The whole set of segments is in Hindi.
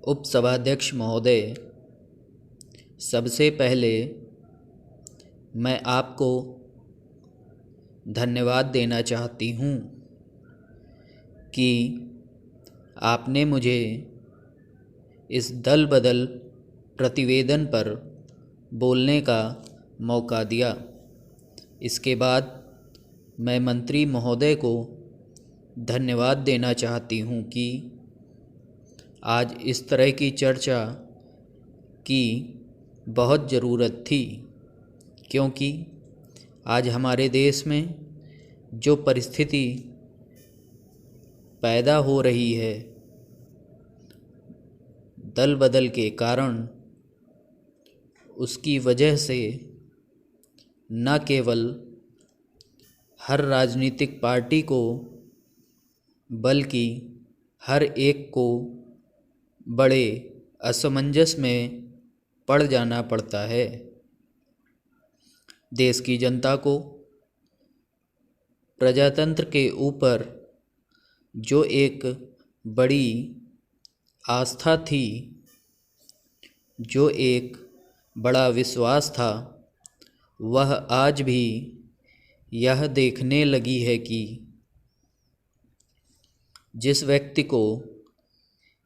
उपसभाध्यक्ष महोदय, सबसे पहले मैं आपको धन्यवाद देना चाहती हूँ कि आपने मुझे इस दल बदल प्रतिवेदन पर बोलने का मौका दिया। इसके बाद मैं मंत्री महोदय को धन्यवाद देना चाहती हूँ कि आज इस तरह की चर्चा की बहुत ज़रूरत थी, क्योंकि आज हमारे देश में जो परिस्थिति पैदा हो रही है दल बदल के कारण, उसकी वजह से न केवल हर राजनीतिक पार्टी को बल्कि हर एक को बड़े असमंजस में पड़ जाना पड़ता है। देश की जनता को प्रजातंत्र के ऊपर जो एक बड़ी आस्था थी, जो एक बड़ा विश्वास था, वह आज भी यह देखने लगी है कि जिस व्यक्ति को,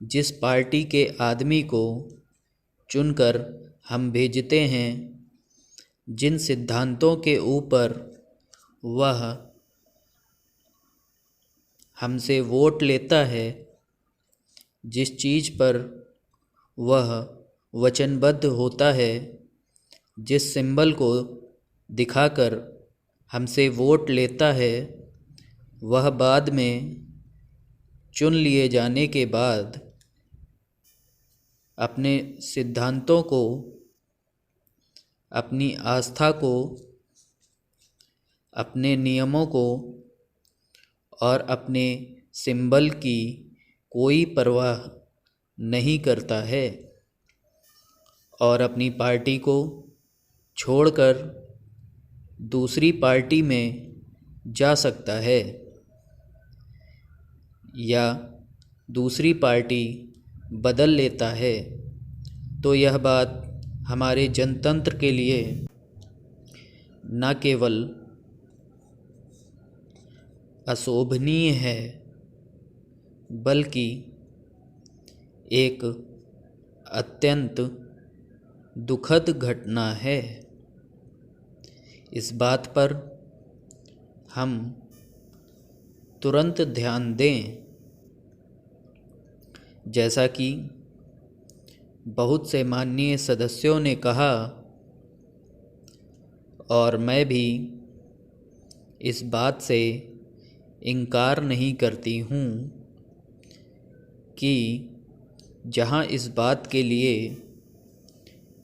जिस पार्टी के आदमी को चुनकर हम भेजते हैं, जिन सिद्धांतों के ऊपर वह हमसे वोट लेता है, जिस चीज़ पर वह वचनबद्ध होता है, जिस सिंबल को दिखाकर हमसे वोट लेता है, वह बाद में चुन लिए जाने के बाद अपने सिद्धांतों को, अपनी आस्था को, अपने नियमों को और अपने सिंबल की कोई परवाह नहीं करता है और अपनी पार्टी को छोड़कर दूसरी पार्टी में जा सकता है या दूसरी पार्टी बदल लेता है। तो यह बात हमारे जनतंत्र के लिए न केवल अशोभनीय है, बल्कि एक अत्यंत दुखद घटना है। इस बात पर हम तुरंत ध्यान दें। जैसा कि बहुत से माननीय सदस्यों ने कहा और मैं भी इस बात से इनकार नहीं करती हूँ कि जहाँ इस बात के लिए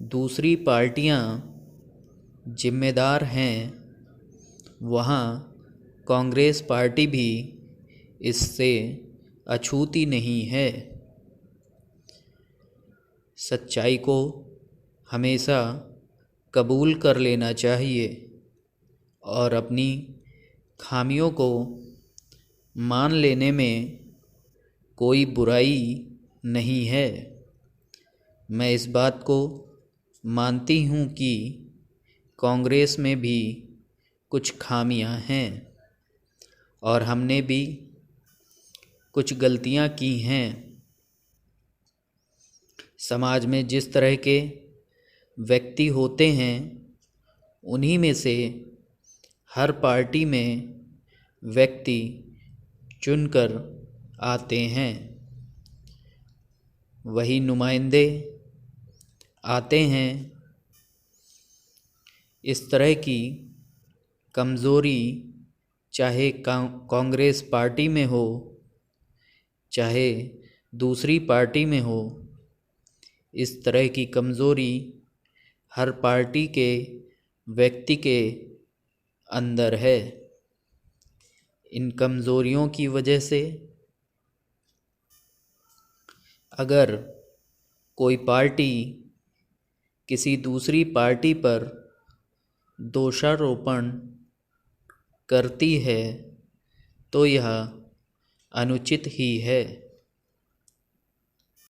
दूसरी पार्टियाँ जिम्मेदार हैं, वहाँ कांग्रेस पार्टी भी इससे अछूती नहीं है। सच्चाई को हमेशा कबूल कर लेना चाहिए और अपनी खामियों को मान लेने में कोई बुराई नहीं है। मैं इस बात को मानती हूँ कि कांग्रेस में भी कुछ खामियां हैं और हमने भी कुछ गलतियां की हैं। समाज में जिस तरह के व्यक्ति होते हैं, उन्हीं में से हर पार्टी में व्यक्ति चुनकर आते हैं, वही नुमाइंदे आते हैं। इस तरह की कमज़ोरी चाहे कांग्रेस पार्टी में हो, चाहे दूसरी पार्टी में हो, इस तरह की कमज़ोरी हर पार्टी के व्यक्ति के अंदर है। इन कमज़ोरियों की वजह से अगर कोई पार्टी किसी दूसरी पार्टी पर दोषारोपण करती है तो यह अनुचित ही है।